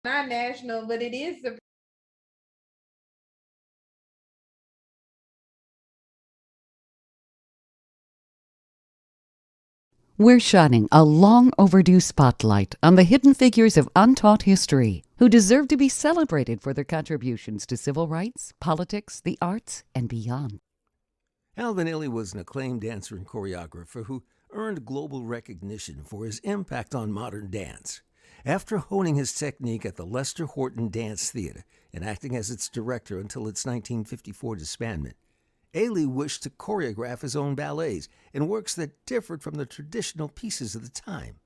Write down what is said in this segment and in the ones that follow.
not national, but it is the We're shining a long overdue spotlight on the hidden figures of untaught history who deserve to be celebrated for their contributions to civil rights, politics, the arts, and beyond. Alvin Ailey was an acclaimed dancer and choreographer who earned global recognition for his impact on modern dance. After honing his technique at the Lester Horton Dance Theater and acting as its director until its 1954 disbandment, Ailey wished to choreograph his own ballets and works that differed from the traditional pieces of the time.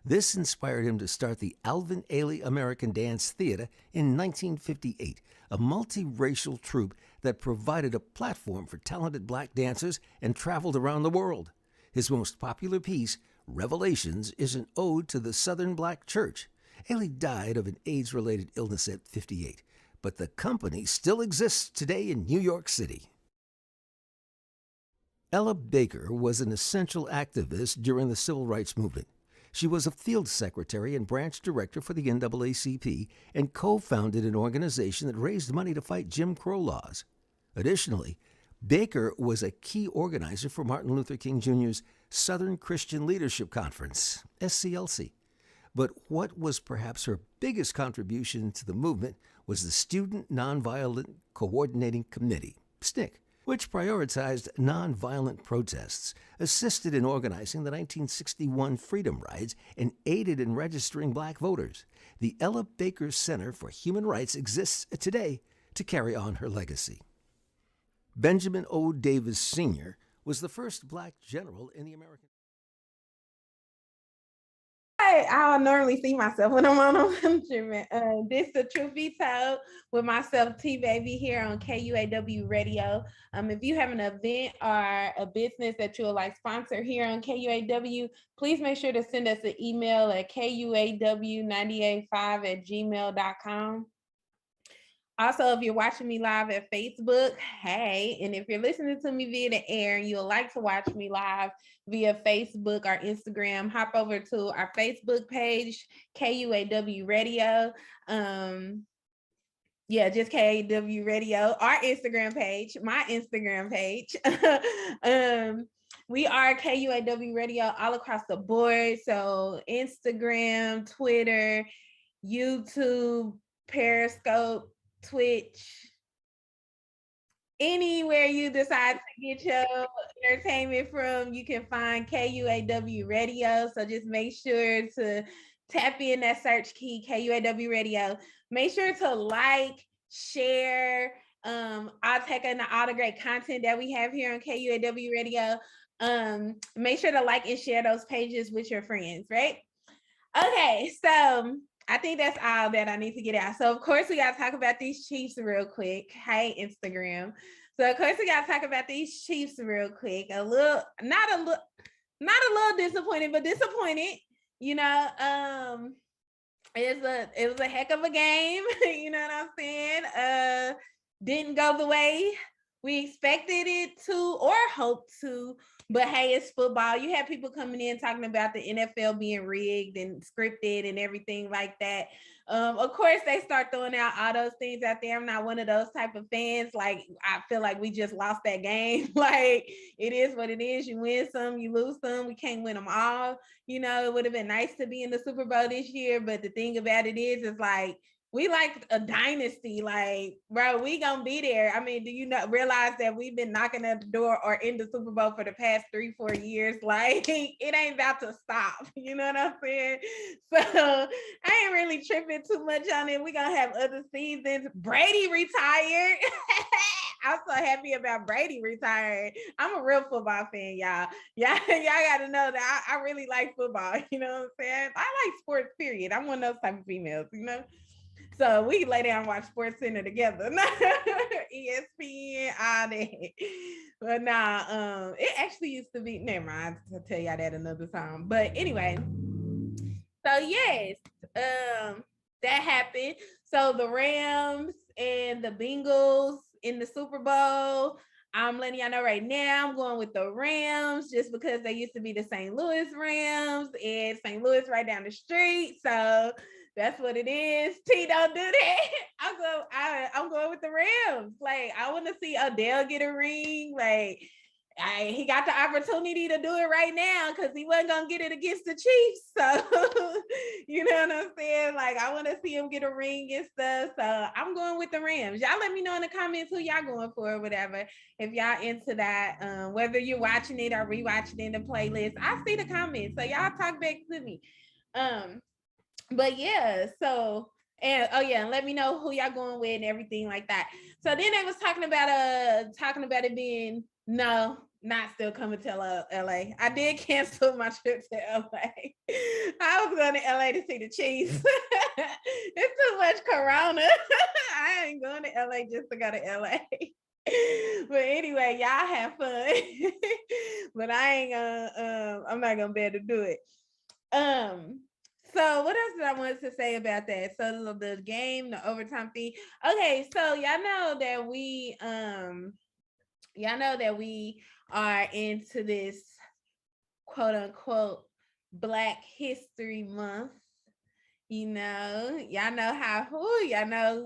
This inspired him to start the Alvin Ailey American Dance Theater in 1958, a multiracial troupe that provided a platform for talented black dancers and traveled around the world. His most popular piece, Revelations, is an ode to the Southern Black Church. Ailey died of an AIDS-related illness at 58, but the company still exists today in New York City. Ella Baker was an essential activist during the Civil Rights Movement. She was a field secretary and branch director for the NAACP and co-founded an organization that raised money to fight Jim Crow laws. Additionally, Baker was a key organizer for Martin Luther King Jr.'s Southern Christian Leadership Conference, SCLC. But what was perhaps her biggest contribution to the movement was the Student Nonviolent Coordinating Committee, SNCC, which prioritized nonviolent protests, assisted in organizing the 1961 Freedom Rides, and aided in registering black voters. The Ella Baker Center for Human Rights exists today to carry on her legacy. Benjamin O. Davis Sr. was the first black general in the American. I normally see myself when I'm on a treatment. This is the Truth Be Told with myself, Tbeyb, here on KUAW Radio. If you have an event or a business that you would like sponsor here on KUAW, please make sure to send us an email at kuaw985@gmail.com. Also, if you're watching me live at Facebook, hey, and if you're listening to me via the air and you would like to watch me live via Facebook or Instagram, hop over to our Facebook page, KUAW Radio. Just KUAW Radio, our Instagram page, my Instagram page. We are KUAW Radio all across the board. So Instagram, Twitter, YouTube, Periscope, Twitch, anywhere you decide to get your entertainment from, you can find KUAW Radio. So just make sure to tap in that search key, KUAW Radio. Make sure to like, share, I'll take in all the great content that we have here on KUAW Radio. Make sure to like and share those pages with your friends, right? Okay, so I think that's all that I need to get out. So of course we gotta talk about these Chiefs real quick. Hey, Instagram. So of course we gotta talk about these Chiefs real quick. Not a little disappointed, but disappointed. You know, it was a heck of a game. You know what I'm saying? Didn't go the way we expected it to or hoped to. But hey, it's football. You have people coming in talking about the NFL being rigged and scripted and everything like that. Of course, they start throwing out all those things out there. I'm not one of those type of fans. Like, I feel like we just lost that game. Like, it is what it is. You win some, you lose some. We can't win them all. You know, it would have been nice to be in the Super Bowl this year. But the thing about it is like, we like a dynasty. Like, bro, we gonna be there. I mean, do you not realize that we've been knocking at the door or in the Super Bowl for the past 3-4 years? Like, it ain't about to stop. You know what I'm saying? So I ain't really tripping too much on it. We gonna have other seasons. Brady retired. I'm so happy about Brady retiring. I'm a real football fan, y'all. Y'all gotta know that I really like football. You know what I'm saying? I like sports, period. I'm one of those type of females, you know? So we lay down and watch Sports Center together. ESPN, all that. But nah, it actually used to be, never mind, I'll tell y'all that another time. But anyway, so yes, that happened. So the Rams and the Bengals in the Super Bowl. I'm letting y'all know right now, I'm going with the Rams just because they used to be the St. Louis Rams and St. Louis right down the street. So That's what it is. T, don't do that. I'm going with the Rams. Like, I want to see Odell get a ring. Like, he got the opportunity to do it right now because he wasn't gonna get it against the Chiefs. So you know what I'm saying? Like, I want to see him get a ring and stuff. So I'm going with the Rams. Y'all let me know in the comments who y'all going for or whatever. If y'all into that, whether you're watching it or rewatching it in the playlist, I see the comments. So y'all talk back to me. But yeah, so and oh yeah, and let me know who y'all going with and everything like that. So then they was talking about it being no, not still coming to LA. I did cancel my trip to LA. I was going to LA to see the Chiefs. It's too much corona. I ain't going to LA just to go to LA. But anyway, y'all have fun. But I ain't gonna I'm not gonna be able to do it. So what else did I want to say about that? So the game, the overtime thing. Okay, so y'all know that we are into this quote unquote Black History Month. Y'all know how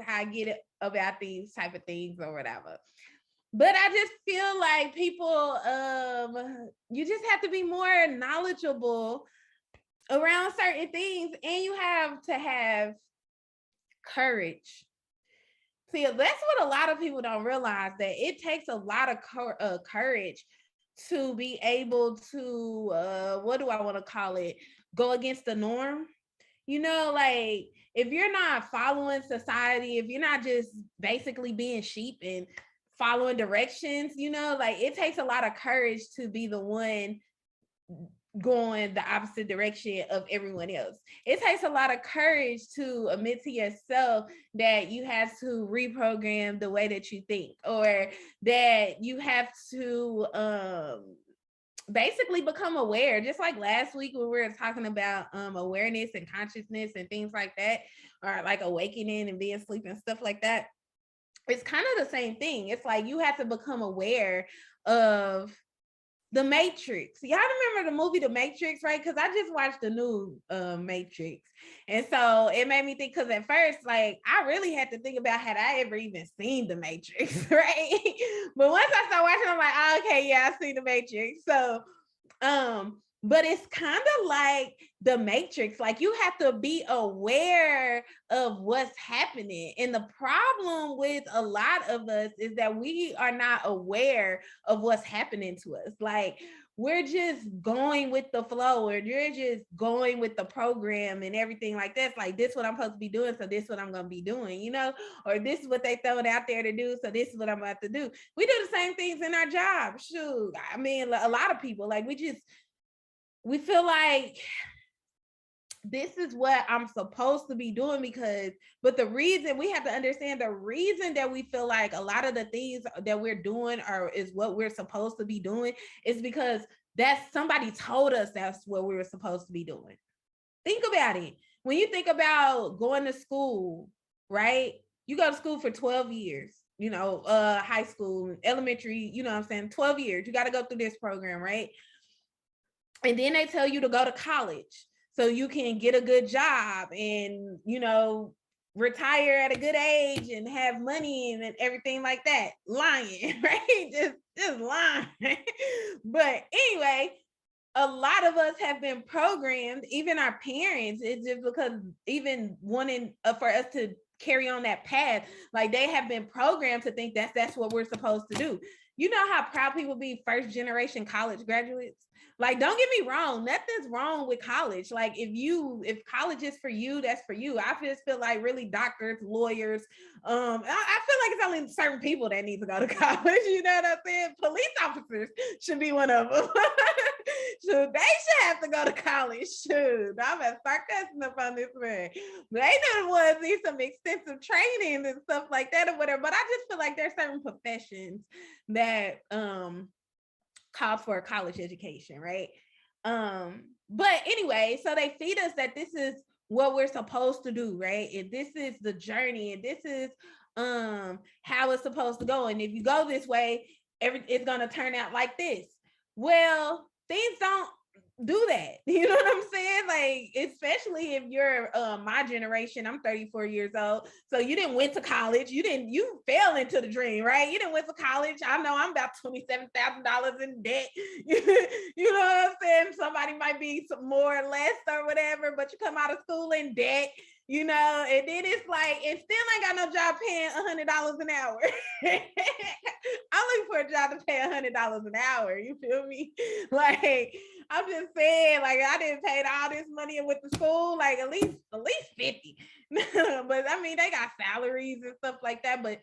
I get it about these type of things or whatever. But I just feel like people, you just have to be more knowledgeable around certain things, and you have to have courage. See, that's what a lot of people don't realize, that it takes a lot of courage to be able to, what do I want to call it? Go against the norm. Like if you're not following society, if you're not just basically being sheep and following directions, like it takes a lot of courage to be the one going the opposite direction of everyone else. It takes a lot of courage to admit to yourself that you have to reprogram the way that you think, or that you have to basically become aware. Just like last week when we were talking about awareness and consciousness and things like that, or like awakening and being asleep and stuff like that. It's kind of the same thing. It's like you have to become aware of the Matrix. Y'all remember the movie The Matrix, right? Because I just watched the new Matrix. And so it made me think, because at first, like, I really had to think about, had I ever even seen The Matrix, right? But once I started watching, I'm like, oh, okay, yeah, I've seen The Matrix. So, but it's kind of like The Matrix. Like, you have to be aware of what's happening. And the problem with a lot of us is that we are not aware of what's happening to us. Like, we're just going with the flow, or you're just going with the program and everything like that. It's like, this is what I'm supposed to be doing, so this is what I'm going to be doing, or this is what they throwing out there to do, so this is what I'm about to do. We do the same things in our job. Shoot, I mean, a lot of people, like, we feel like this is what I'm supposed to be doing, but the reason we have to understand, the reason that we feel like a lot of the things that we're doing is what we're supposed to be doing is because somebody told us that's what we were supposed to be doing. Think about it. When you think about going to school, right? You go to school for 12 years, high school, elementary, 12 years. You got to go through this program, right? And then they tell you to go to college so you can get a good job and, retire at a good age and have money and everything like that. Lying, right? Just lying. But anyway, a lot of us have been programmed, even our parents, it's just because even wanting for us to carry on that path, like they have been programmed to think that's what we're supposed to do. You know how proud people be first generation college graduates? Like, don't get me wrong, nothing's wrong with college. Like, if college is for you, that's for you. I just feel like really doctors, lawyers, I feel like it's only certain people that need to go to college. You know what I'm saying? Police officers should be one of them. They should have to go to college. Shoot, I'm gonna start cussing up on this man. They know the ones need some extensive training and stuff like that or whatever. But I just feel like there's certain professions that call for a college education, right? But anyway, so they feed us that this is what we're supposed to do, right? And this is the journey, and this is how it's supposed to go. And if you go this way, it's gonna turn out like this. Well, things don't do that. You know what I'm saying? Like, especially if you're my generation, I'm 34 years old. So you didn't went to college. You fell into the dream, right? You didn't went to college. I know I'm about $27,000 in debt. You know what I'm saying? Somebody might be some more or less or whatever, but you come out of school in debt, you know, and then it's like, it still ain't got no job paying $100 an hour. I'm looking for a job to pay $100 an hour. You feel me? Like, I'm just saying, like, I didn't pay all this money and went to school, like at least 50. But I mean, they got salaries and stuff like that. But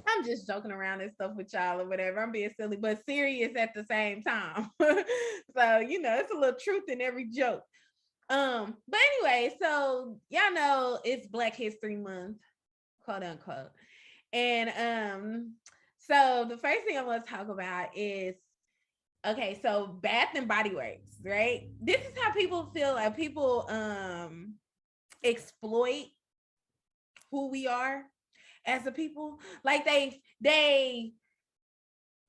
I'm just joking around and stuff with y'all or whatever. I'm being silly, but serious at the same time. So, you know, it's a little truth in every joke. But anyway, so y'all know it's Black History Month, quote unquote. And so the first thing I want to talk about is, okay, so Bath and Body Works, right? This is how people feel like people exploit who we are as a people. Like they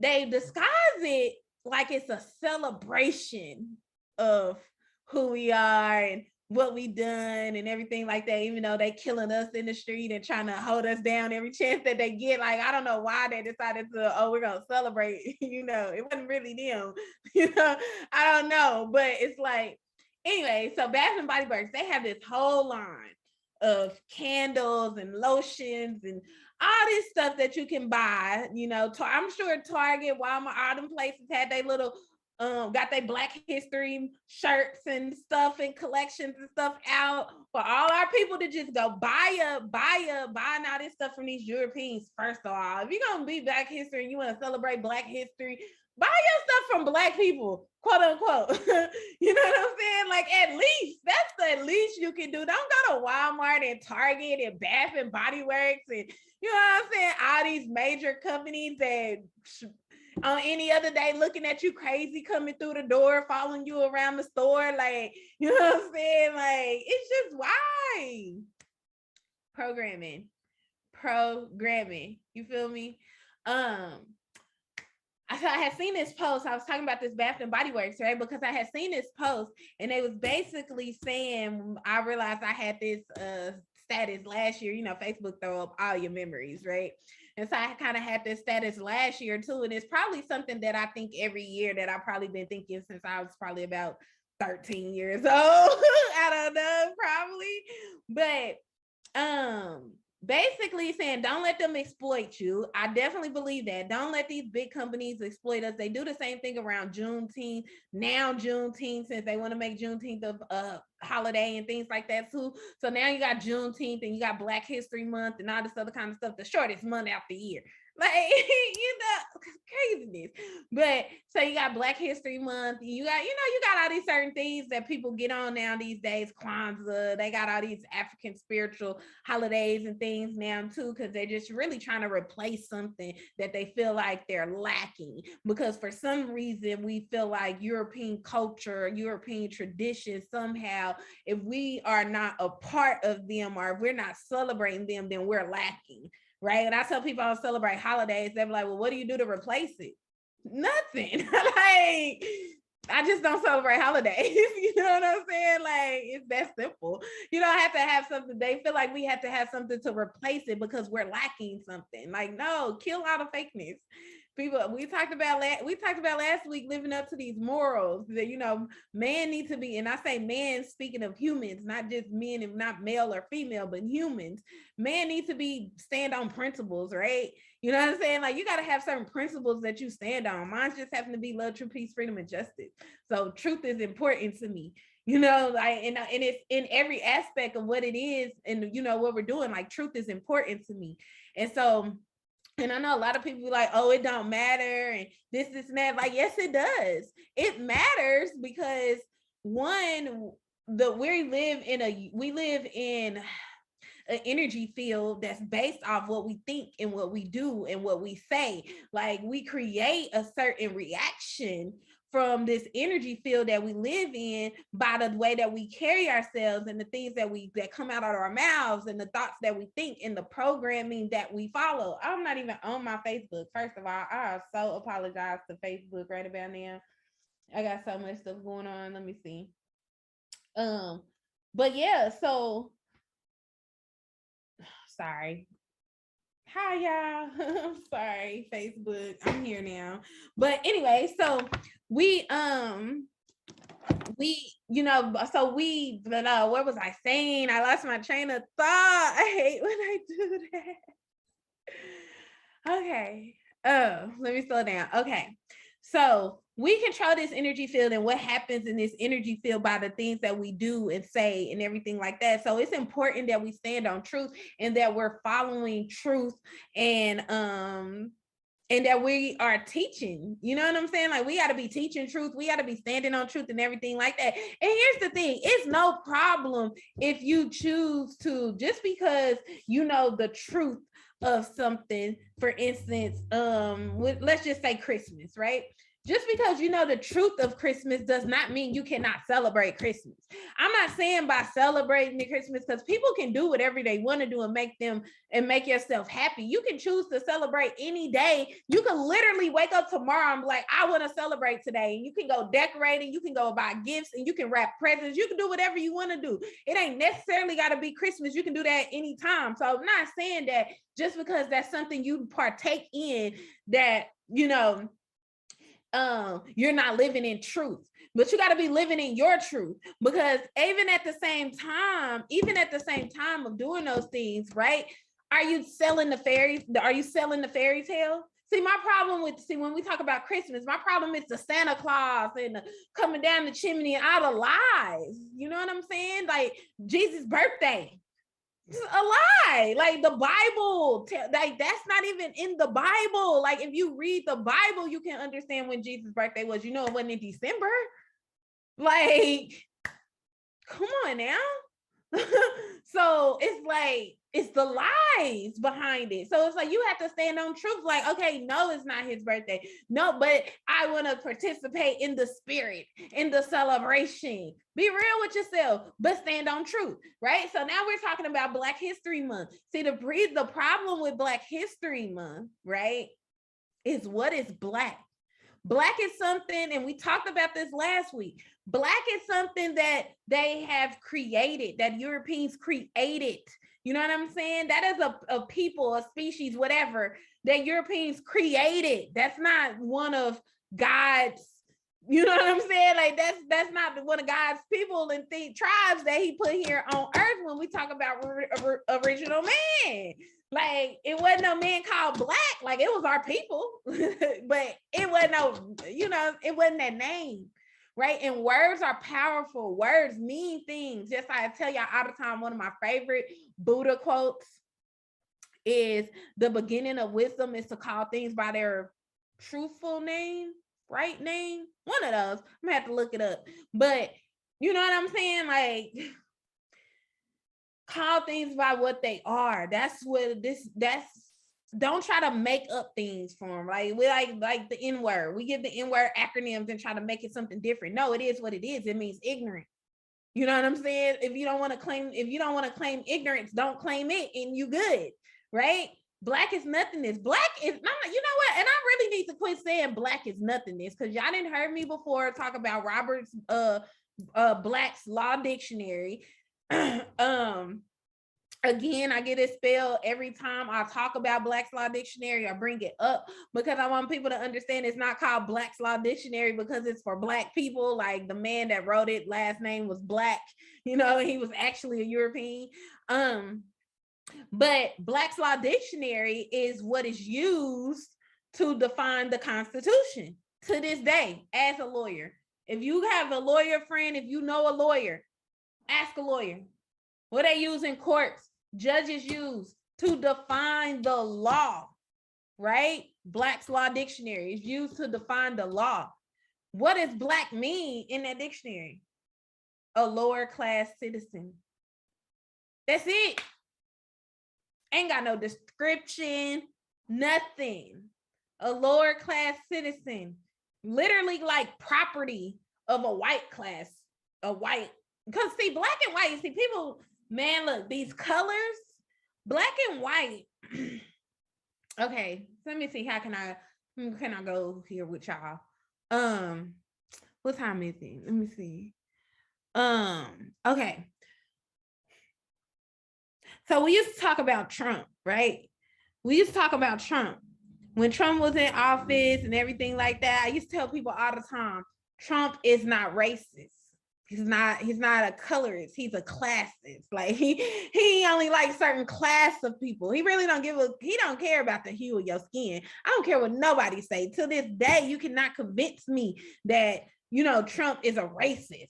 disguise it like it's a celebration of who we are and what we done and everything like that, even though they killing us in the street and trying to hold us down every chance that they get. Like, I don't know why they decided to, oh, we're gonna celebrate. You know, it wasn't really them. You know, I don't know, but it's like, anyway, so Bath and Body Works, they have this whole line of candles and lotions and all this stuff that you can buy. You know, I'm sure Target, Walmart, all them places had their little got their Black History shirts and stuff and collections and stuff out for all our people to just go buying all this stuff from these Europeans. First of all, if you're gonna be Black History and you want to celebrate Black History, buy your stuff from Black people, quote unquote. You know what I'm saying? Like, at least that's the least you can do. Don't go to Walmart and Target and Bath and Body Works and, you know what I'm saying, all these major companies that on any other day looking at you crazy coming through the door, following you around the store. Like, you know what I'm saying? Like, it's just why? Programming. You feel me? I had seen this post. I was talking about this Bath and Body Works, right? Because I had seen this post and they was basically saying, I realized I had this status last year. You know, Facebook throw up all your memories, right? And so I kind of had this status last year too. And it's probably something that I think every year that I've probably been thinking since I was probably about 13 years old. I don't know, probably. But basically saying, don't let them exploit you. I definitely believe that. Don't let these big companies exploit us. They do the same thing around Juneteenth. Now Juneteenth, since they want to make Juneteenth a holiday and things like that too. So now you got Juneteenth and you got Black History Month and all this other kind of stuff, the shortest month out the year. Like, you know, craziness. But so you got Black History Month, you got all these certain things that people get on now these days. Kwanzaa, they got all these African spiritual holidays and things now too, because they're just really trying to replace something that they feel like they're lacking. Because for some reason we feel like European culture, European tradition, somehow, if we are not a part of them or if we're not celebrating them, then we're lacking. Right. And I tell people I don't celebrate holidays. They're like, well, what do you do to replace it? Nothing. Like, I just don't celebrate holidays. You know what I'm saying? Like, it's that simple. You don't have to have something. They feel like we have to have something to replace it because we're lacking something. Like, no, kill all the fakeness. People, we talked about last week, living up to these morals that, you know, man needs to be, and I say man speaking of humans, not just men and not male or female, but humans. Man needs to be stand on principles, right? You know what I'm saying? Like, you got to have certain principles that you stand on. Mine just happen to be love, truth, peace, freedom, and justice. So truth is important to me. You know, like, and it's in every aspect of what it is, and you know what we're doing. Like, truth is important to me, and so. And I know a lot of people be like, oh, it don't matter. And this, and that. Like, yes, it does. It matters because one, we live in an energy field that's based off what we think and what we do and what we say. Like, we create a certain reaction from this energy field that we live in by the way that we carry ourselves and the things that come out of our mouths and the thoughts that we think and the programming that we follow. I'm not even on my Facebook. First of all, I so apologize to Facebook right about now. I got so much stuff going on. Let me see. But yeah, so sorry. Hi y'all. I'm sorry, Facebook. I'm here now. But anyway, so we what was I saying? I lost my train of thought. I hate when I do that. Okay. Oh, let me slow down. Okay. So we control this energy field and what happens in this energy field by the things that we do and say and everything like that. So it's important that we stand on truth and that we're following truth and that we are teaching, you know what I'm saying? Like we got to be teaching truth. We got to be standing on truth and everything like that. And here's the thing, it's no problem if you choose to, just because you know the truth of something, for instance, let's just say Christmas, right? Just because you know the truth of Christmas does not mean you cannot celebrate Christmas. I'm not saying by celebrating the Christmas, because people can do whatever they want to do and make yourself happy. You can choose to celebrate any day. You can literally wake up tomorrow and be like, I want to celebrate today. And you can go decorating, you can go buy gifts, and you can wrap presents. You can do whatever you want to do. It ain't necessarily got to be Christmas. You can do that anytime. So I'm not saying that just because that's something you partake in, that, you're not living in truth. But you got to be living in your truth, because even at the same time of doing those things, right? Are you selling the fairy tale? When we talk about Christmas, my problem is the Santa Claus and the coming down the chimney and all the lies. You know what I'm saying? Like Jesus' birthday. It's a lie. Like the Bible, like that's not even in the Bible. Like if you read the Bible, you can understand when Jesus' birthday was. You know, it wasn't in December. Like, come on now. So it's like, it's the lies behind it. So it's like you have to stand on truth. Like, okay, no, it's not his birthday. No, but I want to participate in the spirit, in the celebration. Be real with yourself, but stand on truth, right? So now we're talking about Black History Month. See, the problem with Black History Month, right, is what is Black? Black is something, and we talked about this last week. Black is something that they have created, that Europeans created. You know what I'm saying? That is a people, a species, whatever, that Europeans created. That's not one of God's, you know what I'm saying? Like that's not one of God's people and tribes that he put here on earth when we talk about original man. Like it wasn't no man called Black, like it was our people, but it wasn't it wasn't that name, right? And words are powerful. Words mean things. Just like I tell y'all all the time, one of my favorite Buddha quotes is, the beginning of wisdom is to call things by their truthful name, right name. One of those. I'm gonna have to look it up. But you know what I'm saying? Like, call things by what they are. That's don't try to make up things for them. Right? We like the N-word. We give the N-word acronyms and try to make it something different. No, it is what it is. It means ignorant. You know what I'm saying? If you don't want to claim ignorance, don't claim it, and you good, right? Black is nothingness. Black is not, you know what? And I really need to quit saying Black is nothingness, because y'all didn't heard me before talk about Robert's Black's Law Dictionary. Again, I get it spelled every time I talk about Black's Law Dictionary. I bring it up because I want people to understand it's not called Black's Law Dictionary because it's for Black people. Like the man that wrote it, last name was Black. You know, he was actually a European. But Black's Law Dictionary is what is used to define the Constitution to this day as a lawyer. If you have a lawyer friend, if you know a lawyer, ask a lawyer. What they use in courts, judges use to define the law, right? Black's Law Dictionary is used to define the law. What does Black mean in that dictionary? A lower class citizen. That's it. Ain't got no description, nothing. A lower class citizen, literally like property of a white class, because see, Black and white, see people, man, look, these colors, Black and white. Okay, let me see, how can I go here with y'all? What time is it? Let me see. Okay. So we used to talk about Trump, right? We used to talk about Trump. When Trump was in office and everything like that, I used to tell people all the time, Trump is not racist. He's not a colorist. He's a classist. Like he only likes certain class of people. He really he don't care about the hue of your skin. I don't care what nobody say. To this day, you cannot convince me that, Trump is a racist.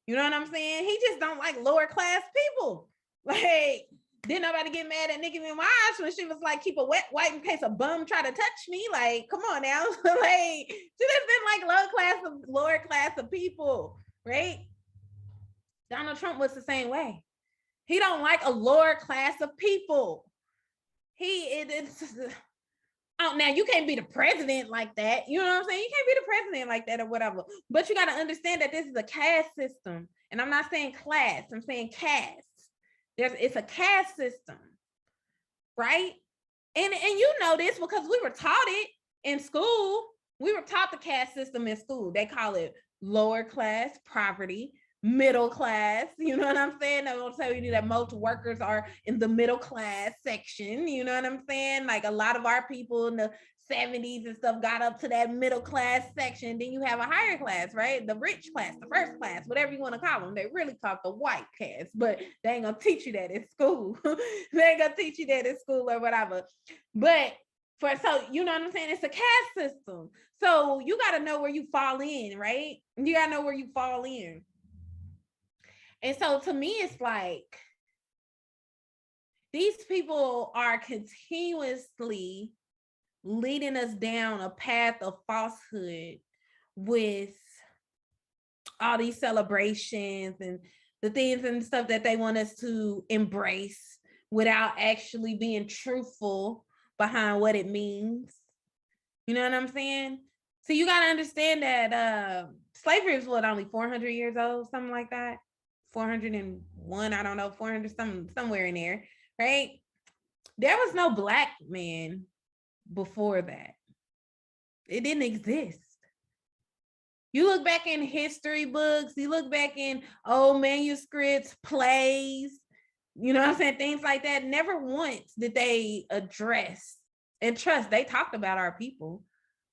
You know what I'm saying? He just don't like lower class people. Like, didn't nobody get mad at Nicki Minaj when she was like, keep a wet wipe in case a bum try to touch me? Like, come on now. Like, she just been like lower class of people, right? Donald Trump was the same way. He don't like a lower class of people. Oh, now you can't be the president like that. You know what I'm saying? You can't be the president like that or whatever. But you got to understand that this is a caste system. And I'm not saying class, I'm saying caste. It's a caste system, right? And you know this because we were taught it in school. We were taught the caste system in school. They call it lower class poverty, middle class. You know what I'm saying? They will tell you that most workers are in the middle class section. You know what I'm saying? Like a lot of our people in the 70s and stuff got up to that middle class section. Then you have a higher class, right? The rich class, the first class, whatever you want to call them. They really call it the white class, but they ain't gonna teach you that in school. They ain't gonna teach you that in school or whatever. But so you know what I'm saying? It's a caste system. So you got to know where you fall in, right? You got to know where you fall in. And so to me, it's like these people are continuously leading us down a path of falsehood with all these celebrations and the things and stuff that they want us to embrace without actually being truthful behind what it means. You know what I'm saying? So you got to understand that slavery is only 400 years old, something like that. 401, I don't know, 400, somewhere in there, right? There was no Black man before that. It didn't exist. You look back in history books, you look back in old manuscripts, plays, you know what I'm saying? Things like that. Never once did they address, and trust, they talked about our people,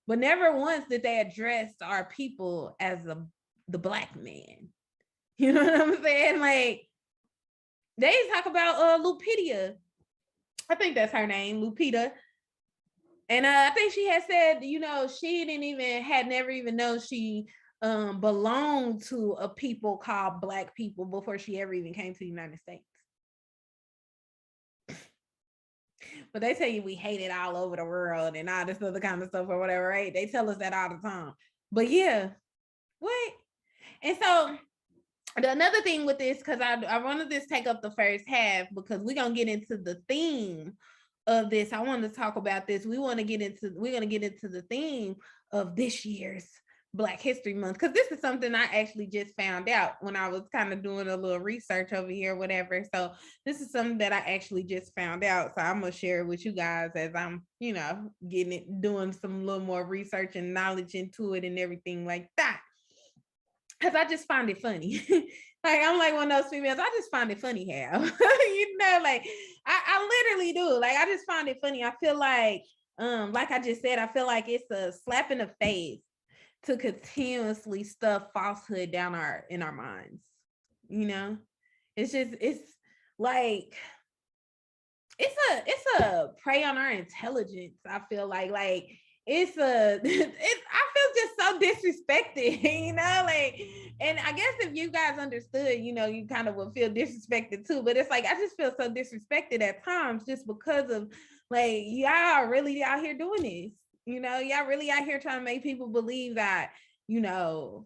but never once did they address our people as the Black man. You know what I'm saying? Like, they talk about Lupita. I think that's her name, Lupita. And I think she had said, she had never even known she belonged to a people called Black people before she ever even came to the United States. But they tell you we hate it all over the world and all this other kind of stuff or whatever, right? They tell us that all the time. But yeah, what? And so another thing with this, because I wanted this to take up the first half because we're going to get into the theme of this. I want to talk about this. We're going to get into the theme of this year's Black History Month, because this is something I actually just found out when I was kind of doing a little research over here, whatever. So this is something that I actually just found out. So I'm going to share it with you guys as I'm, doing some little more research and knowledge into it and everything like that. Because I just find it funny. Like, I'm like one of those females, I just find it funny how, like I literally do. Like, I just find it funny. I feel like I just said, I feel like it's a slap in the face to continuously stuff falsehood down in our minds. It's like, it's a prey on our intelligence. I feel like I feel just so disrespected, like, and I guess if you guys understood, you kind of would feel disrespected too, but it's like, I just feel so disrespected at times just because of, like, y'all really out here doing this, y'all really out here trying to make people believe that, they're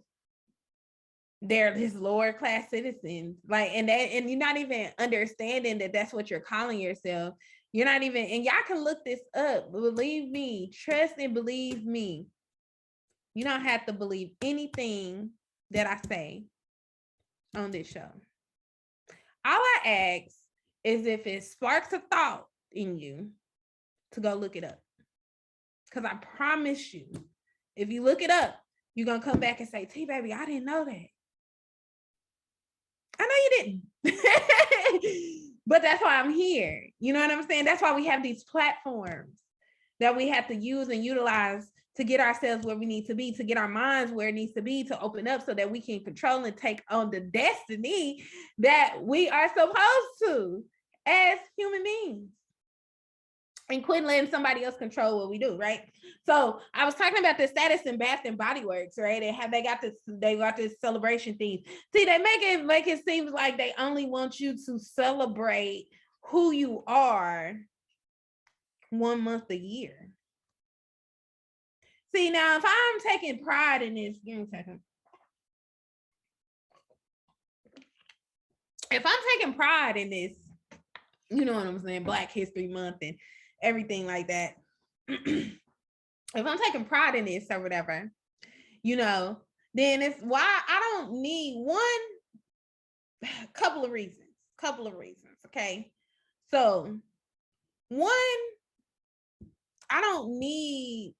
this lower class citizens, like, and you're not even understanding that that's what you're calling yourself. You're not even, and y'all can look this up. Believe me, trust and believe me. You don't have to believe anything that I say on this show. All I ask is if it sparks a thought in you to go look it up. Because I promise you, if you look it up, You're gonna come back and say, Tbeyb, I didn't know that. I know you didn't. But that's why I'm here. You know what I'm saying? That's why we have these platforms that we have to use and utilize to get ourselves where we need to be, to get our minds where it needs to be, to open up so that we can control and take on the destiny that we are supposed to as human beings. And quit letting somebody else control what we do, right? So I was talking about the status in Bath and Body Works, right? And how they got this celebration theme. See, they make it seem like they only want you to celebrate who you are 1 month a year. See, now if I'm taking pride in this, give me a second. If I'm taking pride in this, you know what I'm saying, Black History Month and everything like that. If I'm taking pride in this or whatever, you know, then it's why I don't need couple of reasons, okay? So one, I don't need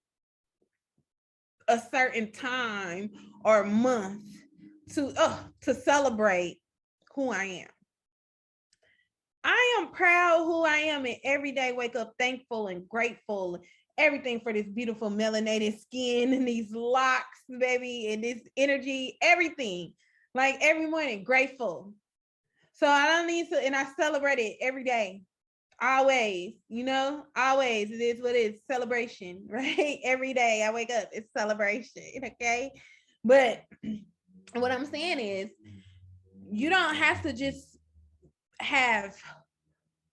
a certain time or month to celebrate who I am. I am proud who I am, and every day wake up thankful and grateful, everything for this beautiful melanated skin and these locks, baby, and this energy, everything. Like every morning, grateful. So I don't need to, and I celebrate it every day, always, you know, always. It is what it is, celebration, right? Every day I wake up, it's celebration, okay? But what I'm saying is, you don't have to just have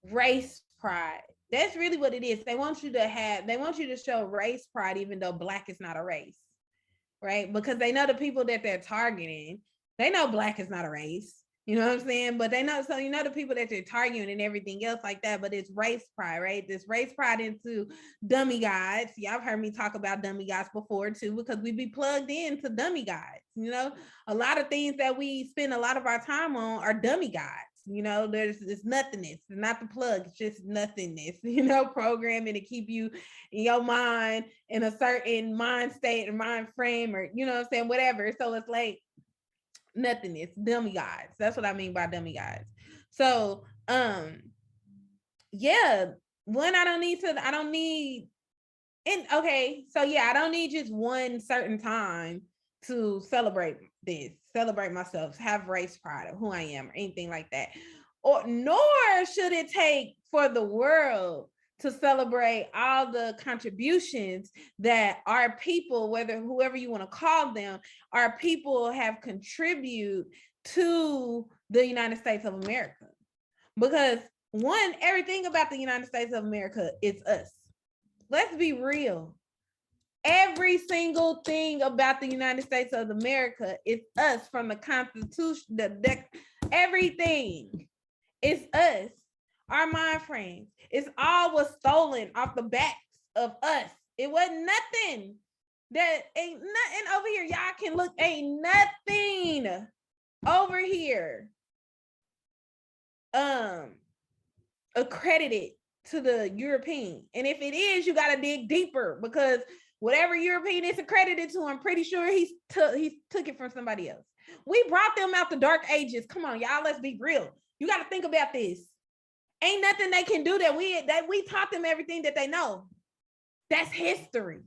race pride. That's really what it is. They want you to show race pride, even though Black is not a race, right? Because they know the people that they're targeting, they know Black is not a race, you know what I'm saying? But they know, so you know the people that they're targeting and everything else like that, but it's race pride, right? This race pride into dummy gods. Y'all have heard me talk about dummy gods before too, because we be plugged into dummy gods, you know? A lot of things that we spend a lot of our time on are dummy gods. You know, it's nothingness, it's not the plug, it's just nothingness, you know, programming to keep you in your mind in a certain mind state or mind frame, or, you know what I'm saying, whatever. So it's like nothingness, dummy gods. That's what I mean by dummy gods. So, yeah, one, I don't need, I don't need just one certain time to celebrate myself, have race pride of who I am or anything like that. Or nor should it take for the world to celebrate all the contributions that our people, whoever you want to call them, our people have contributed to the United States of America. Because one, everything about the United States of America is us. Let's be real. Every single thing about the United States of America is us, from the Constitution, everything is us. Our mind frames. It's all was stolen off the backs of us. It wasn't nothing. That ain't nothing over here. Y'all can look, ain't nothing over here accredited to the European. And if it is, you got to dig deeper, because whatever European is accredited to, I'm pretty sure he took it from somebody else. We brought them out the dark ages. Come on, y'all, let's be real. You got to think about this. Ain't nothing they can do that we taught them everything that they know. That's history.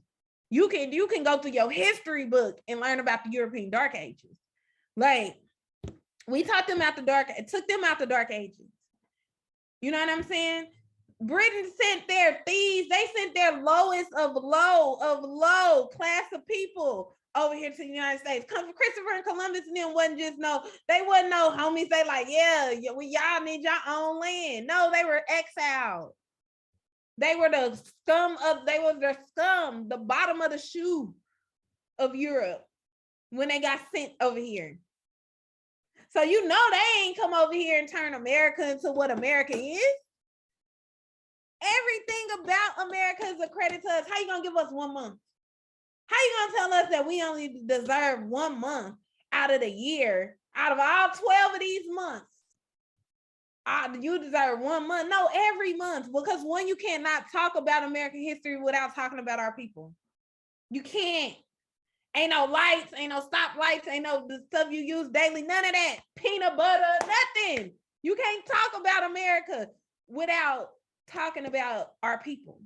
You can go through your history book and learn about the European dark ages. Like, we taught them out took them out the dark ages. You know what I'm saying? Britain sent their thieves, they sent their lowest of low class of people over here to the United States. Come from Christopher and Columbus, and them wasn't no homies. They like, y'all need your own land. No, they were exiled. They were the scum, the bottom of the shoe of Europe when they got sent over here. So you know they ain't come over here and turn America into what America is. Everything about America is a credit to us. How you gonna give us 1 month? How you gonna tell us that we only deserve 1 month out of the year, out of all 12 of these months? You deserve 1 month. No, every month. Because one, you cannot talk about American history without talking about our people. You can't. Ain't no lights, ain't no stoplights, ain't no the stuff you use daily, none of that. Peanut butter, nothing. You can't talk about America without talking about our people.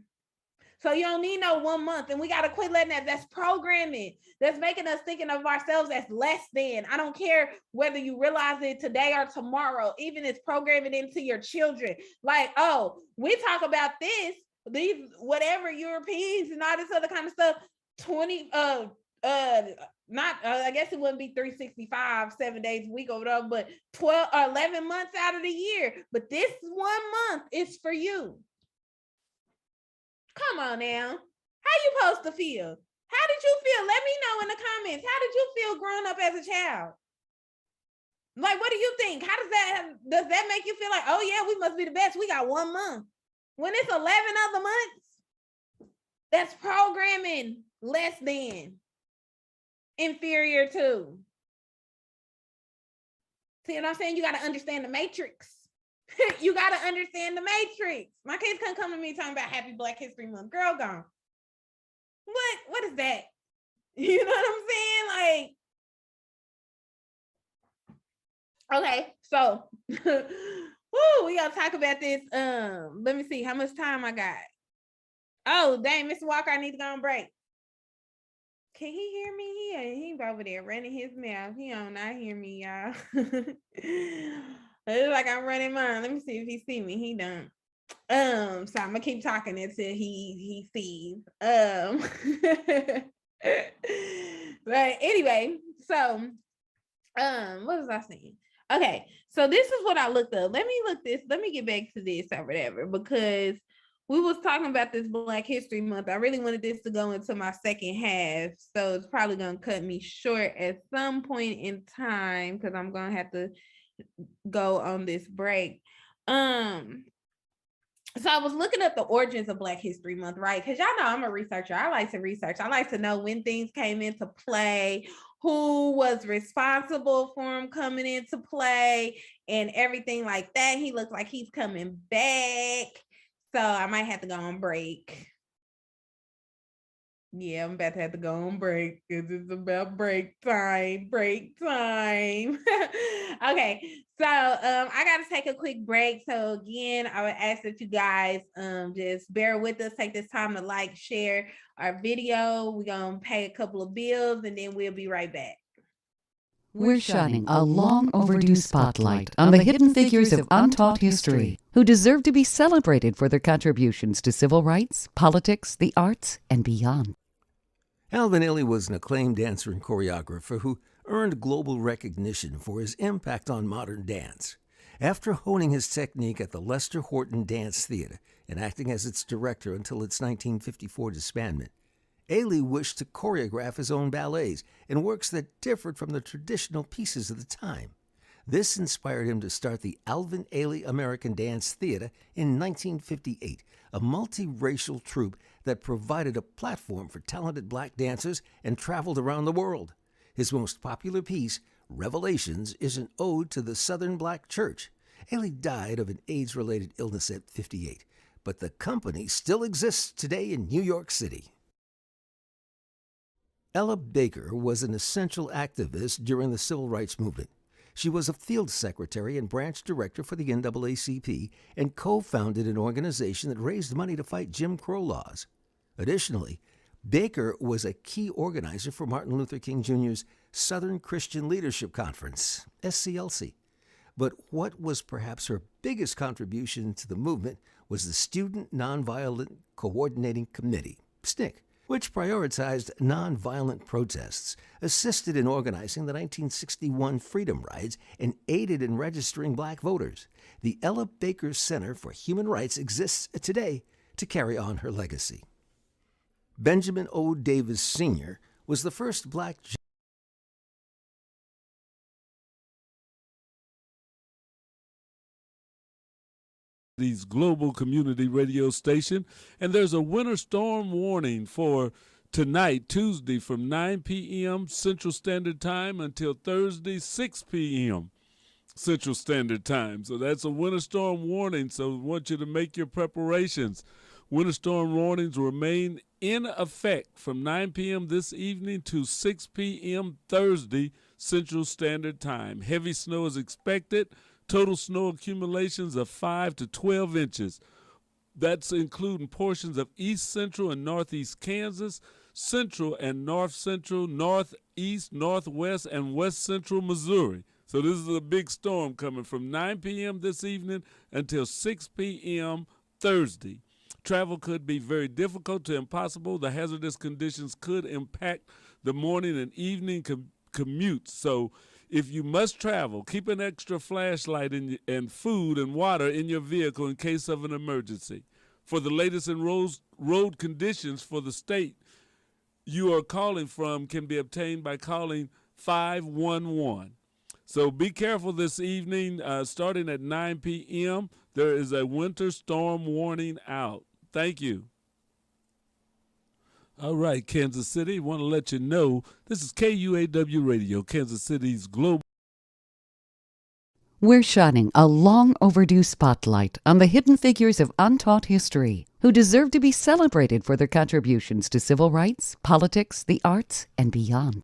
So you don't need no 1 month, and we got to quit letting that. That's programming. That's making us thinking of ourselves as less than. I don't care whether you realize it today or tomorrow. Even it's programming into your children. Like, oh, we talk about this, these whatever Europeans and all this other kind of stuff. I guess it wouldn't be 365 7 days a week or whatever, but 12 or 11 months out of the year. But this 1 month is for you. Come on now. How you supposed to feel? How did you feel? Let me know in the comments. How did you feel growing up as a child? Like, what do you think? How does that make you feel like, oh yeah, we must be the best. We got 1 month. When it's 11 other months, that's programming less than, inferior to. See what I'm saying? You got to understand the matrix. You got to understand the matrix. My kids couldn't come to me talking about Happy Black History Month. Girl, gone. What is that? You know what I'm saying? Like, okay, so we gotta talk about this. Let me see how much time I got. Oh, dang, Mr. Walker, I need to go on break. Can he hear me? He over there running his mouth. He don't not hear me, y'all. It's like I'm running mine. Let me see if he see me. He don't. So I'm gonna keep talking until he sees. But anyway, so what was I saying? Okay, so this is what I looked up. Let me get back to this or whatever, because we was talking about this Black History Month. I really wanted this to go into my second half, so it's probably gonna cut me short at some point in time because I'm gonna have to go on this break. So I was looking up the origins of Black History Month, right? Because y'all know I'm a researcher. I like to research. I like to know when things came into play, who was responsible for them coming into play, and everything like that. He looks like he's coming back. So I might have to go on break. Yeah, I'm about to have to go on break because it's about break time. Okay, so I got to take a quick break. So again, I would ask that you guys just bear with us. Take this time to like, share our video. We're going to pay a couple of bills and then we'll be right back. We're shining a long overdue spotlight on the hidden figures of untaught history who deserve to be celebrated for their contributions to civil rights, politics, the arts, and beyond. Alvin Ailey was an acclaimed dancer and choreographer who earned global recognition for his impact on modern dance. After honing his technique at the Lester Horton Dance Theater and acting as its director until its 1954 disbandment, Ailey wished to choreograph his own ballets in works that differed from the traditional pieces of the time. This inspired him to start the Alvin Ailey American Dance Theater in 1958, a multiracial troupe that provided a platform for talented black dancers and traveled around the world. His most popular piece, Revelations, is an ode to the Southern Black Church. Ailey died of an AIDS-related illness at 58, but the company still exists today in New York City. Ella Baker was an essential activist during the Civil Rights Movement. She was a field secretary and branch director for the NAACP and co-founded an organization that raised money to fight Jim Crow laws. Additionally, Baker was a key organizer for Martin Luther King Jr.'s Southern Christian Leadership Conference, SCLC. But what was perhaps her biggest contribution to the movement was the Student Nonviolent Coordinating Committee, SNCC, which prioritized nonviolent protests, assisted in organizing the 1961 Freedom Rides, and aided in registering black voters. The Ella Baker Center for Human Rights exists today to carry on her legacy. Benjamin O. Davis Sr. was the first black these global community radio station, and there's a winter storm warning for tonight, Tuesday, from 9 p.m. Central Standard Time until Thursday, 6 p.m. Central Standard Time. So that's a winter storm warning, so we want you to make your preparations. Winter storm warnings remain in effect from 9 p.m. this evening to 6 p.m. Thursday Central Standard Time. Heavy snow is expected. Total snow accumulations of 5 to 12 inches. That's including portions of east central and northeast Kansas, central and north central, northeast, northwest, and west central Missouri. So this is a big storm coming from 9 p.m. this evening until 6 p.m. Thursday. Travel could be very difficult to impossible. The hazardous conditions could impact the morning and evening commutes. So if you must travel, keep an extra flashlight and food and water in your vehicle in case of an emergency. For the latest in road conditions for the state you are calling from can be obtained by calling 511. So be careful this evening. Starting at 9 p.m., there is a winter storm warning out. Thank you. All right, Kansas City, want to let you know this is KUAW Radio, Kansas City's global. We're shining a long overdue spotlight on the hidden figures of untaught history who deserve to be celebrated for their contributions to civil rights, politics, the arts, and beyond.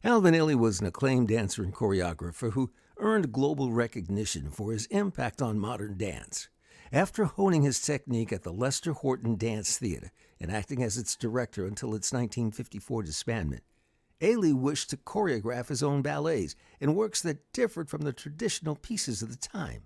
Alvin Ailey was an acclaimed dancer and choreographer who earned global recognition for his impact on modern dance. After honing his technique at the Lester Horton Dance Theater and acting as its director until its 1954 disbandment, Ailey wished to choreograph his own ballets and works that differed from the traditional pieces of the time.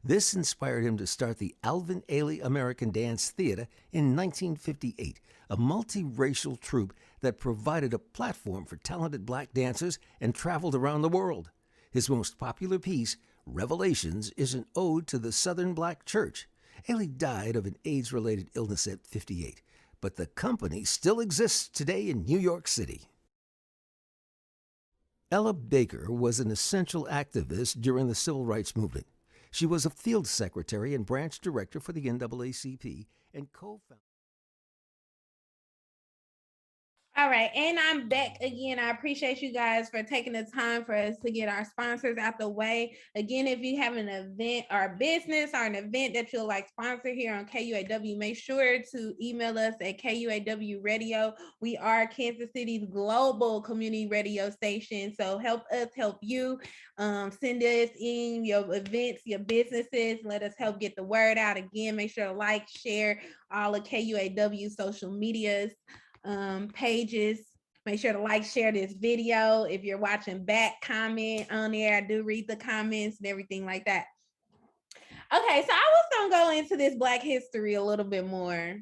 This inspired him to start the Alvin Ailey American Dance Theater in 1958, a multiracial troupe that provided a platform for talented black dancers and traveled around the world. His most popular piece, Revelations, is an ode to the Southern Black Church. Ailey died of an AIDS-related illness at 58, but the company still exists today in New York City. Ella Baker was an essential activist during the Civil Rights Movement. She was a field secretary and branch director for the NAACP and co-founder. All right, and I'm back again. I appreciate you guys for taking the time for us to get our sponsors out the way. Again, if you have an event or a business or an event that you'll like sponsor here on KUAW, make sure to email us at KUAW Radio. We are Kansas City's global community radio station, so help us help you. Send us in your events, your businesses. Let us help get the word out. Again, make sure to like, share all of KUAW social medias. Pages. Make sure to like, share this video. If you're watching back, comment on there. I do read the comments and everything like that. Okay, so I was gonna go into this Black history a little bit more.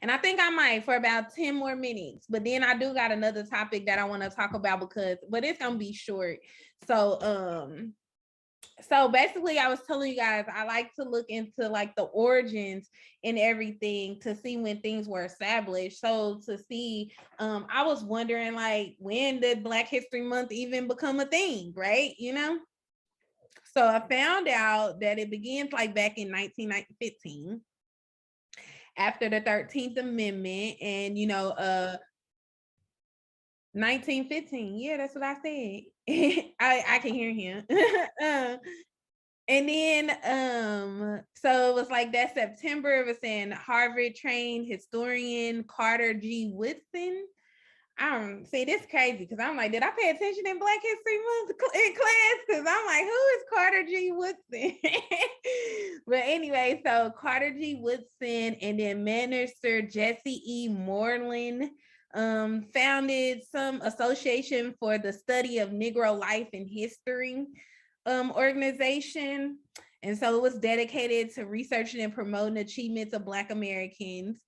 And I think I might for about 10 more minutes, but then I do got another topic that I want to talk about but it's gonna be short. So basically I was telling you guys, I like to look into like the origins and everything to see when things were established. So to see, I was wondering like, when did Black History Month even become a thing, right? You know? So I found out that it begins like back in 1915 after the 13th Amendment, and 1915. Yeah, that's what I said. I can hear him. And then so it was like that September, it was saying Harvard trained historian Carter G. Woodson. See, this crazy because I'm like, did I pay attention in Black History Month in class? Because I'm like, who is Carter G. Woodson? But anyway, so Carter G. Woodson and then Minister Jesse E. Moreland founded some association for the study of Negro life and history organization. And so it was dedicated to researching and promoting achievements of Black Americans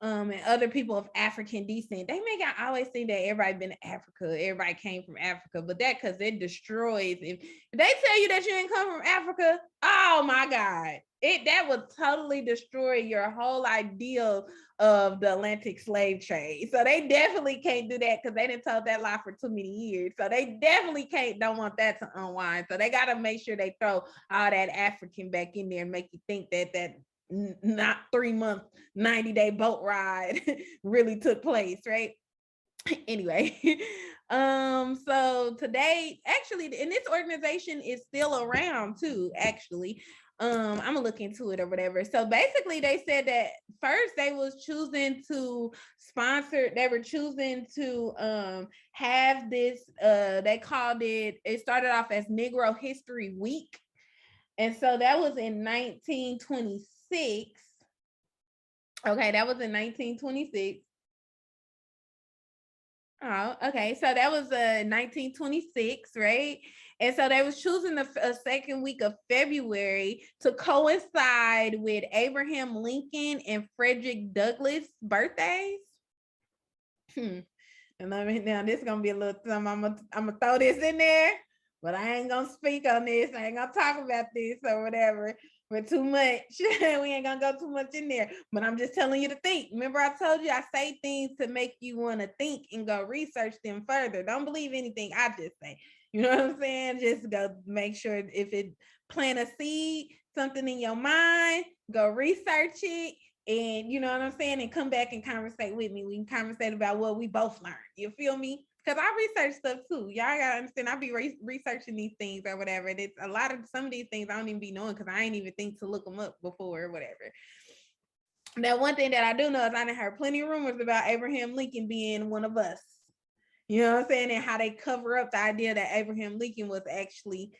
and other people of African descent. They make I always think that everybody been to Africa, everybody came from Africa, but that because it destroys. If they tell you that you didn't come from Africa, oh my God, that would totally destroy your whole ideal of the Atlantic slave trade. So they definitely can't do that because they didn't tell that lie for too many years. So they definitely don't want that to unwind. So they got to make sure they throw all that African back in there and make you think that not 3-month 90-day boat ride really took place, right? Anyway, so today, actually, and this organization is still around too, actually. I'm gonna look into it or whatever. So basically they said that first they were choosing to have this, they called it started off as Negro History Week. And so that was in 1926. Okay, that was in 1926. Oh, okay. So that was 1926, right? And so they was choosing the second week of February to coincide with Abraham Lincoln and Frederick Douglass' birthdays. And now this is gonna be a little something. I'm gonna throw this in there, but I ain't gonna speak on this. I ain't gonna talk about this or whatever. But too much. We ain't gonna go too much in there. But I'm just telling you to think. Remember, I told you I say things to make you want to think and go research them further. Don't believe anything I just say. You know what I'm saying? Just go make sure if it plant a seed, something in your mind, go research it. And you know what I'm saying? And come back and conversate with me. We can conversate about what we both learned. You feel me? Because I research stuff too. Y'all gotta understand, I be researching these things or whatever. And it's a lot of some of these things I don't even be knowing because I ain't even think to look them up before or whatever. Now, one thing that I do know is I done heard plenty of rumors about Abraham Lincoln being one of us. You know what I'm saying? And how they cover up the idea that Abraham Lincoln was actually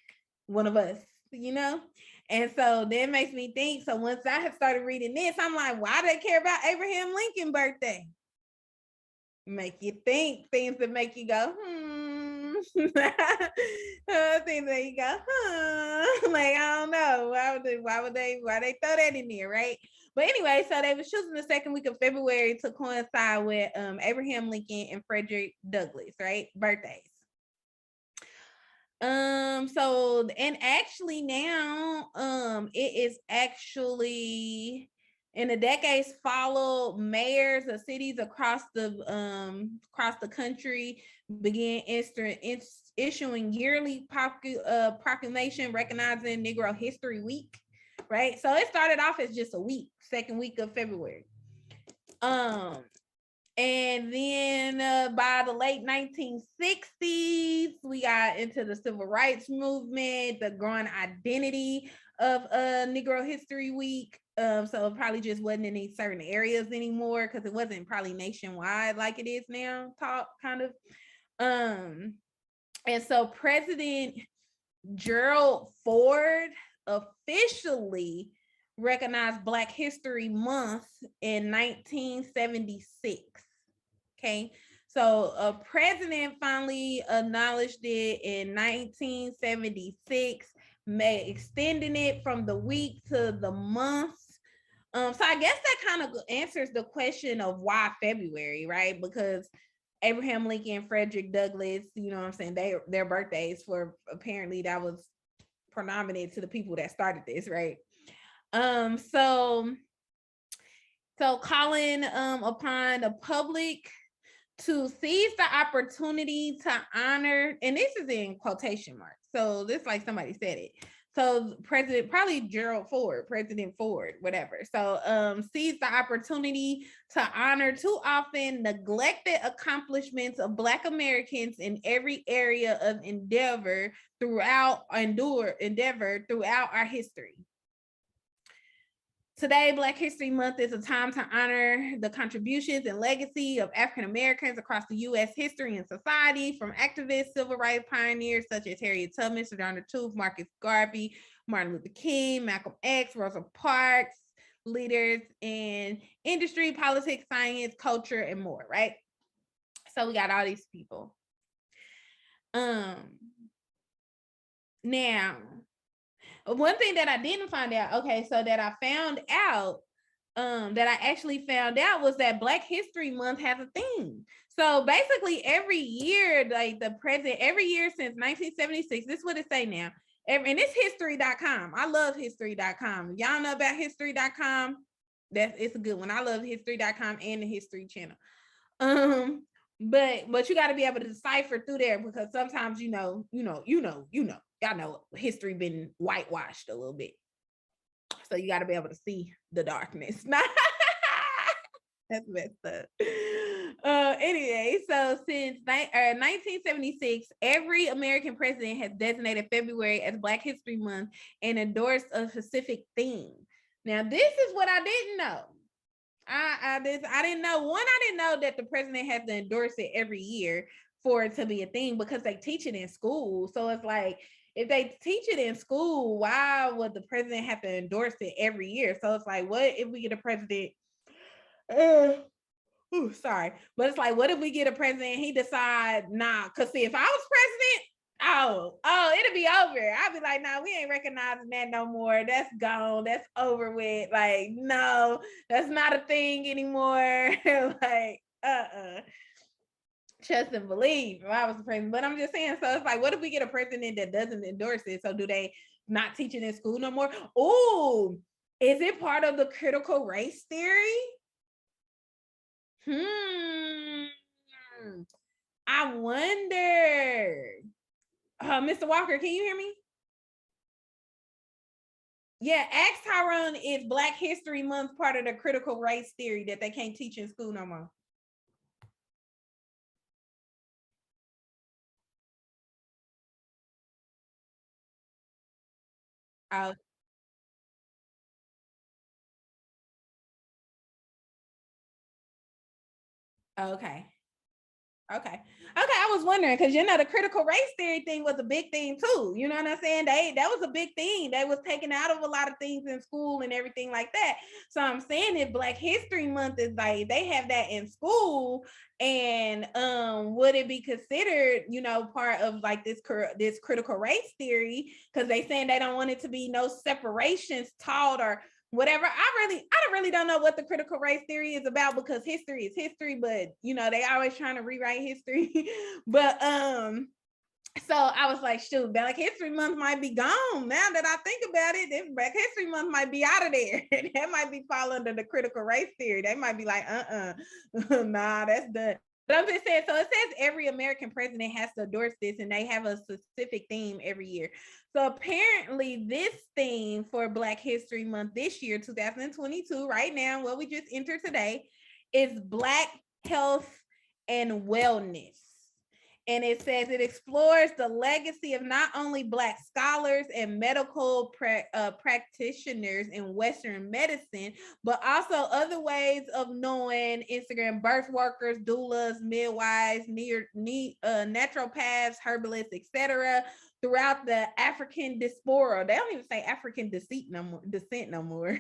one of us, you know? And so that makes me think. So once I have started reading this, I'm like, why do they care about Abraham Lincoln's birthday? Make you think, things that make you go, things that you go, like, I don't know. Why they throw that in there, right? But anyway, so they was choosing the second week of February to coincide with Abraham Lincoln and Frederick Douglass, right? Birthdays. So, and actually now, it is actually in the decades followed, mayors of cities across the country began issuing yearly proclamation recognizing Negro History Week, right? So it started off as just a week, second week of February. And then by the late 1960s, we got into the civil rights movement, the growing identity of Negro History Week. So it probably just wasn't in these certain areas anymore because it wasn't probably nationwide like it is now, kind of. And so President Gerald Ford officially recognized Black History Month in 1976. Okay, so a president finally acknowledged it in 1976, extending it from the week to the month. So I guess that kind of answers the question of why February, right? Because Abraham Lincoln and Frederick Douglass, you know what I'm saying, their birthdays were apparently that was predominant to the people that started this, right? So calling upon the public to seize the opportunity to honor, and this is in quotation marks, so this like somebody said it. So President Ford, whatever. So seize the opportunity to honor too often neglected accomplishments of Black Americans in every area of endeavor throughout our history. Today, Black History Month is a time to honor the contributions and legacy of African Americans across the U.S. history and society, from activists, civil rights pioneers such as Harriet Tubman, Sojourner Truth, Marcus Garvey, Martin Luther King, Malcolm X, Rosa Parks, leaders in industry, politics, science, culture, and more, right? So we got all these people. Now, one thing that I didn't find out, that I found out, that I actually found out was that Black History Month has a theme. So basically every year, like every year since 1976, this is what it say now. And it's history.com. I love history.com. Y'all know about history.com? It's a good one. I love history.com and the History Channel. But you got to be able to decipher through there because sometimes y'all know history been whitewashed a little bit, so you got to be able to see the darkness. That's messed up. Anyway, so since 1976, every American president has designated February as Black History Month and endorsed a specific theme. Now, this is what I didn't know. I didn't know. One, I didn't know that the president has to endorse it every year for it to be a thing because they teach it in school. So it's like, if they teach it in school, why would the president have to endorse it every year? So it's like, what if we get a president? Sorry, but it's like, what if we get a president? He decide, nah, because see, if I was president, it'll be over. I'd be like, nah, we ain't recognizing that no more. That's gone. That's over with. Like, no, that's not a thing anymore. Like, trust and believe if I was the president. But I'm just saying, so it's like, what if we get a president that doesn't endorse it? So do they not teach it in school no more? Oh, is it part of the critical race theory? I wonder. Mr. Walker, can you hear me? Yeah, ask Tyrone, is Black History Month part of the critical race theory that they can't teach in school no more? Oh, okay. Okay. I was wondering because the critical race theory thing was a big thing too. You know what I'm saying? That was a big thing. They was taken out of a lot of things in school and everything like that. So I'm saying if Black History Month is like they have that in school, and would it be considered, part of like this critical race theory? Because they saying they don't want it to be no separations taught or whatever. I really don't know what the critical race theory is about because history is history, but they always trying to rewrite history. But so I was like, shoot, Black History Month might be gone. Now that I think about it, this Black History Month might be out of there. That might be fall under the critical race theory. They might be like, nah, that's done. But I'm just saying, so it says every American president has to endorse this, and they have a specific theme every year. So apparently this theme for Black History Month this year, 2022, right now, what we just entered today, is Black health and wellness. And it says it explores the legacy of not only Black scholars and medical practitioners in Western medicine, but also other ways of knowing Instagram birth workers, doulas, midwives, naturopaths, herbalists, etc., throughout the African diaspora. They don't even say African descent no more.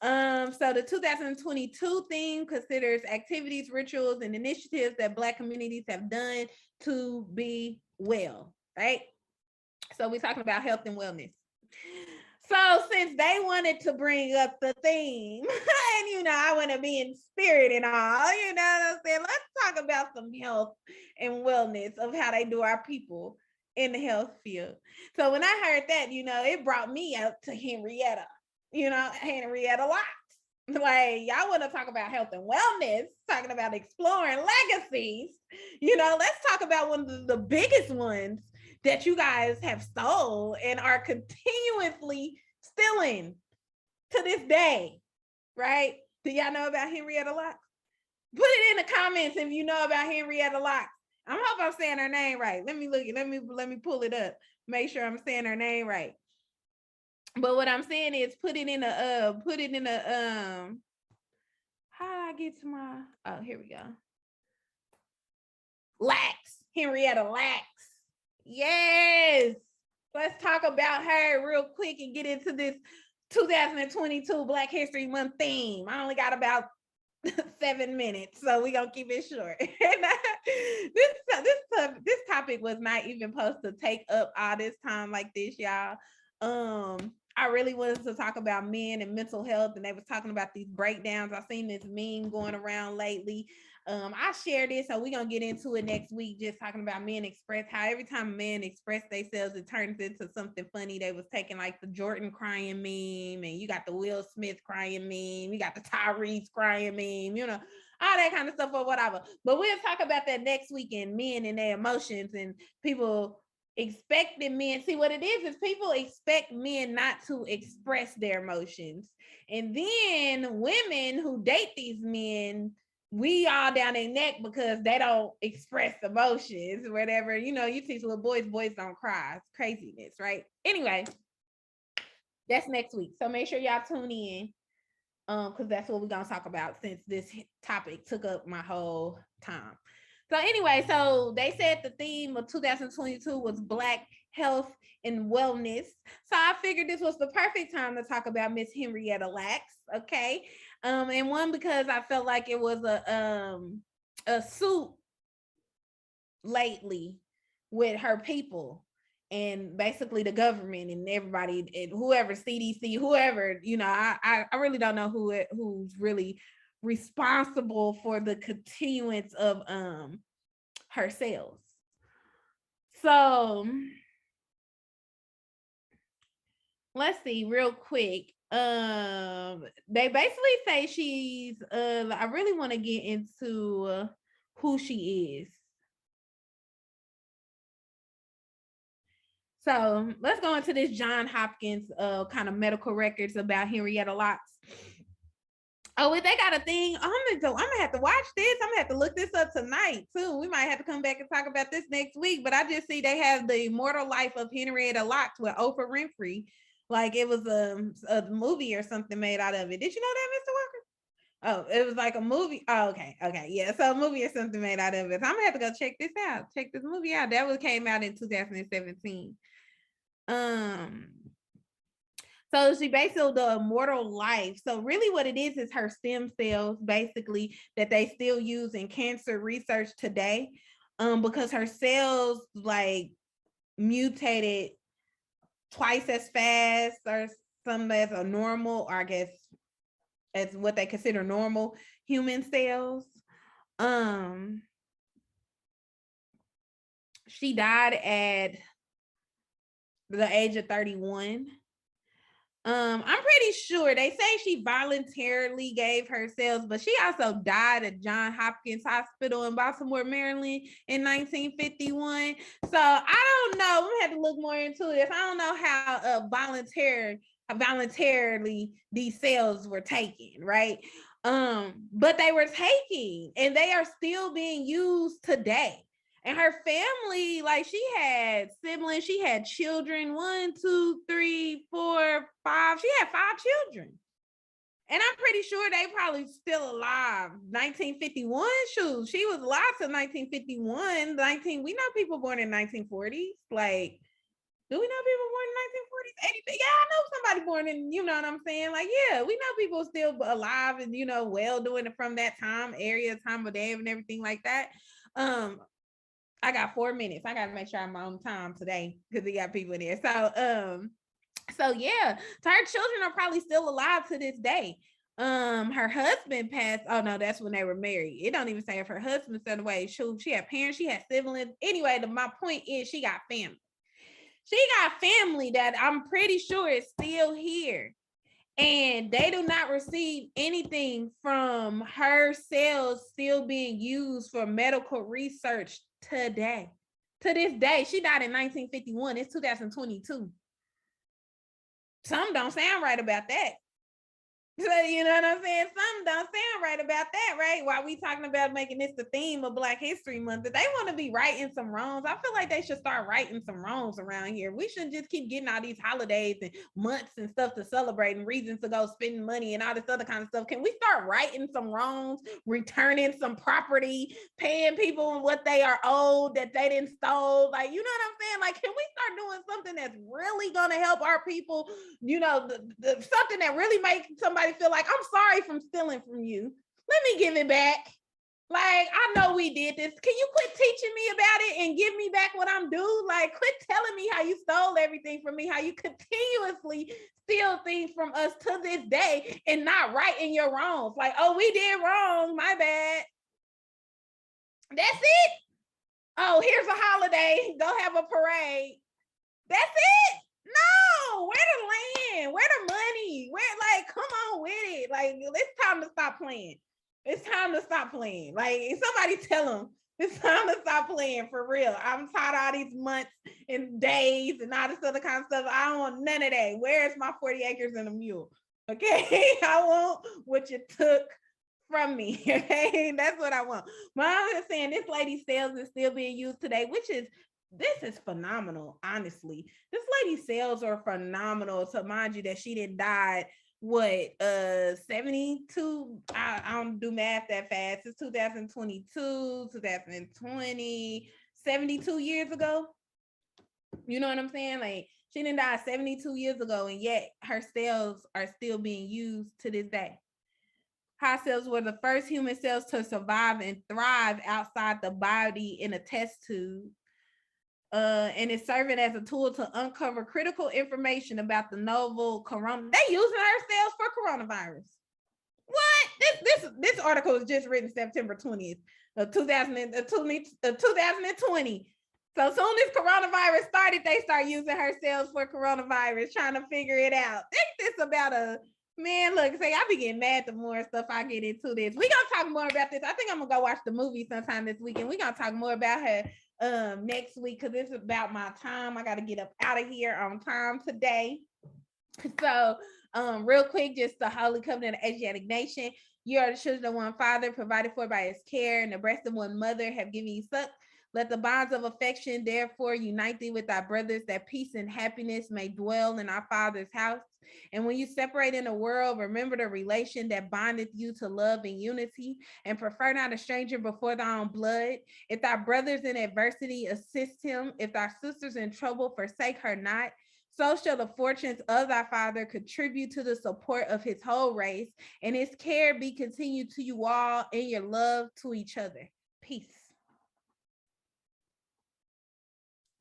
So the 2022 theme considers activities, rituals, and initiatives that Black communities have done to be well, right? So we're talking about health and wellness. So since they wanted to bring up the theme, and I want to be in spirit and all, you know what I'm saying? Let's talk about some health and wellness of how they do our people in the health field. So when I heard that, it brought me out to Henrietta Locke. Like, y'all want to talk about health and wellness, talking about exploring legacies. Let's talk about one of the biggest ones that you guys have stole and are continuously stealing to this day, right? Do y'all know about Henrietta Locke? Put it in the comments if you know about Henrietta Locke. I hope I'm saying her name right. Let me look. Let me pull it up. Make sure I'm saying her name right. But what I'm saying is put it in a how do I get to my, here we go. Henrietta Lacks. Yes. Let's talk about her real quick and get into this 2022 Black History Month theme. I only got about 7 minutes, so we're gonna keep it short. This topic was not even supposed to take up all this time like this, y'all. I really wanted to talk about men and mental health, and they was talking about these breakdowns. I've seen this meme going around lately. I shared it, so we're gonna get into it next week, just talking about men express, how every time a man express themselves, it turns into something funny. They was taking like the Jordan crying meme, and you got the Will Smith crying meme, you got the Tyrese crying meme, all that kind of stuff or whatever. But we'll talk about that next week, in men and their emotions and people expecting men. See, what it is people expect men not to express their emotions. And then women who date these men, we all down their neck because they don't express emotions, whatever. You know, you teach little boys don't cry. It's craziness, right? Anyway, that's next week. So make sure y'all tune in. Because that's what we're gonna talk about since this topic took up my whole time. So anyway, so they said the theme of 2022 was Black health and wellness. So I figured this was the perfect time to talk about Miss Henrietta Lacks. Okay. And one, because I felt like it was a suit lately with her people and basically the government and everybody and whoever, CDC, whoever, you know, I really don't know who's really responsible for the continuance of her sales. So let's see real quick. They basically say she's I really want to get into who she is. So let's go into this John Hopkins kind of medical records about Henrietta Lacks. Oh, they got a thing. I'm gonna have to watch this. I'm gonna have to look this up tonight too. We might have to come back and talk about this next week. But I just see they have the immortal life of Henrietta Lacks with Oprah Winfrey. Like it was a movie or something made out of it. Did you know that, Mr. Walker? Oh, it was like a movie. Oh, okay. Yeah. So a movie or something made out of it. So I'm gonna have to go check this out. Check this movie out. That one came out in 2017. So she basically the immortal life. So really what it is her stem cells basically that they still use in cancer research today. Because her cells like mutated twice as fast or some as a normal, or I guess as what they consider normal human cells. She died at the age of 31. I'm pretty sure they say she voluntarily gave her cells, but she also died at Johns Hopkins Hospital in Baltimore, Maryland in 1951. So I don't know. I'm gonna have to look more into this. I don't know how voluntarily these cells were taken, right? But they were taken and they are still being used today. And her family, like she had siblings, she had children, 1, 2, 3, 4, 5. She had 5 children. And I'm pretty sure they probably still alive. 1951, shoot, she was alive till 1951. We know people born in 1940s. Like, do we know people born in 1940s? Yeah, I know somebody born in, you know what I'm saying? Like, yeah, we know people still alive and, you know, well doing it from that time of day and everything like that. I got 4 minutes. I got to make sure I'm on time today because we got people in there. So yeah, so her children are probably still alive to this day. Her husband passed. Oh no, that's when they were married. It don't even say if her husband sent away. She had parents, she had siblings. Anyway, my point is she got family. She got family that I'm pretty sure is still here. And they do not receive anything from her cells still being used for medical research today. To this day, she died in 1951. It's 2022. Some don't sound right about that. So, you know what I'm saying? Some don't sound right about that, right? While we talking about making this the theme of Black History Month, that they want to be righting some wrongs. I feel like they should start righting some wrongs around here. We shouldn't just keep getting all these holidays and months and stuff to celebrate and reasons to go spending money and all this other kind of stuff. Can we start righting some wrongs, returning some property, paying people what they are owed that they didn't stole? Like, you know what I'm saying? Like, can we start doing something that's really going to help our people, you know, something that really makes somebody feel like, I'm sorry from stealing from you. Let me give it back. Like, I know we did this. Can you quit teaching me about it and give me back what I'm due? Like, quit telling me how you stole everything from me, how you continuously steal things from us to this day and not righting your wrongs. Like, oh, we did wrong. My bad. That's it. Oh, here's a holiday. Go have a parade. That's it. No, where the land? Where the money? Where, like, come on with it. Like, it's time to stop playing. It's time to stop playing. Like, somebody tell them it's time to stop playing for real. I'm tired of all these months in days and all this other kind of stuff. I don't want none of that. Where's my 40 acres and a mule? Okay. I want what you took from me. Okay. That's what I want. But I'm just saying this lady's sales is still being used today, this is phenomenal, honestly. This lady's sales are phenomenal. To mind you that she didn't die, 72? I don't do math that fast. It's 2022, 2020, 72 years ago. You know what I'm saying? Like, she didn't die 72 years ago, and yet her cells are still being used to this day. Her cells were the first human cells to survive and thrive outside the body in a test tube. And it's serving as a tool to uncover critical information about the novel corona. They using ourselves for coronavirus. What? This article is just written September 20th of 2020. So soon as coronavirus started, they start using herself for coronavirus, trying to figure it out. Think this about a man. Look, say I be getting mad the more stuff I get into this. We gonna talk more about this. I think I'm gonna go watch the movie sometime this weekend. We gonna talk more about her next week, because it's about my time. I got to get up out of here on time today. So real quick, just the Holy Covenant of Asiatic Nation. You are the children of one father, provided for by his care, and the breast of one mother have given you suck. Let the bonds of affection therefore unite thee with thy brothers, that peace and happiness may dwell in our Father's house. And when you separate in the world, remember the relation that bondeth you to love and unity, and prefer not a stranger before thy own blood. If thy brothers in adversity, assist him. If thy sisters in trouble, forsake her not. So shall the fortunes of thy Father contribute to the support of his whole race, and his care be continued to you all in your love to each other. Peace.